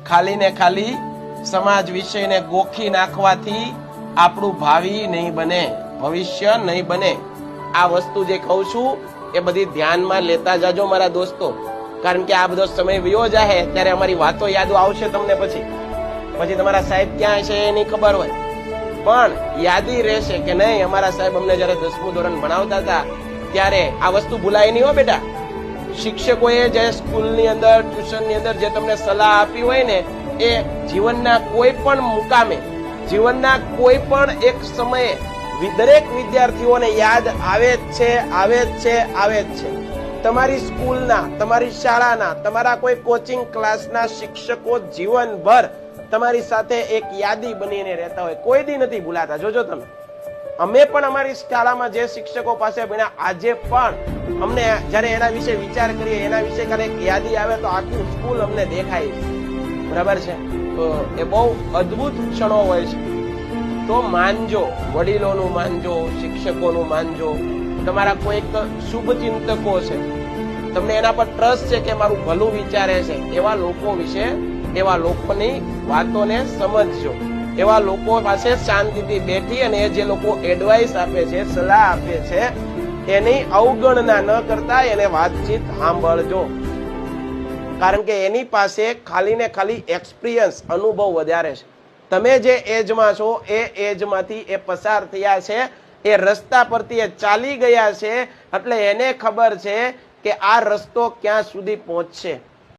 ખાલી ને ખાલી સમાજ વિષયને ગોખી નાખવાથી આપણું ભાવિ નહીં બને, ભવિષ્ય નહીં બને. આ વસ્તુ જે કહું છું એ બધી ધ્યાનમાં લેતા જાજો મારા દોસ્તો, કારણ કે આ બધો સમય વયો જાહે ત્યારે અમારી વાતો યાદો આવશે તમને. પછી તમારા સાહેબ ક્યાં છે એની ખબર હોય, પણ યાદી રહેશે કે નહીં અમારા સાહેબ અમને જયારે 10મું ધોરણ ભણાવતા હતા ત્યારે આ વસ્તુ ભૂલાય નહીં હો બેટા. શિક્ષકોએ જે સ્કૂલની અંદર, ટ્યુશનની અંદર જે તમને સલાહ આપી હોય ને એ જીવનના કોઈ પણ મુકામે, જીવનના કોઈ પણ એક સમયે દરેક વિદ્યાર્થીઓને યાદ આવે જ છે, આવે જ છે, આવે જ છે. તમારી સ્કૂલના, તમારી શાળાના, તમારા કોઈ કોચિંગ ક્લાસના શિક્ષકો જીવનભર તમારી સાથે એક યાદી બનીને રહેતા હોય, કોઈ દી નથી ભૂલાતા. જોજો તમે, અમે પણ અમારી શાળામાં જે શિક્ષકો પાસે ભણ્યા આજે પણ અમને જયારે એના વિશે વિચાર કરીએ, એના વિશે ક્યારેક યાદી આવે તો આખું સ્કૂલ અમને દેખાય છે. બરાબર છે? તો એ બહુ અદ્ભુત ક્ષણો હોય છે. તો માનજો, વડીલોનું માનજો, શિક્ષકોનું માનજો. તમારા કોઈક શુભ ચિંતકો છે, તમને એના પર ટ્રસ્ટ છે કે મારું ભલું વિચારે છે, એવા લોકો વિશે, એવા લોકોની વાતોને સમજજો. એવા લોકો પાસે શાંતિથી બેઠી અને જે લોકો એડવાઇસ આપે છે, સલાહ આપે છે, એની અવગણના ન કરતા એને વાતચીત સાંભળજો. કારણ કે એની પાસે ખાલી ને ખાલી એક્સપિરિયન્સ, અનુભવ વધારે છે. તમે જે એજમાં છો એ એજમાંથી એ પસાર થયા છે, એ રસ્તા પરથી એ ચાલી ગયા છે, એટલે એને ખબર છે કે આ રસ્તો ક્યાં સુધી પહોંચશે.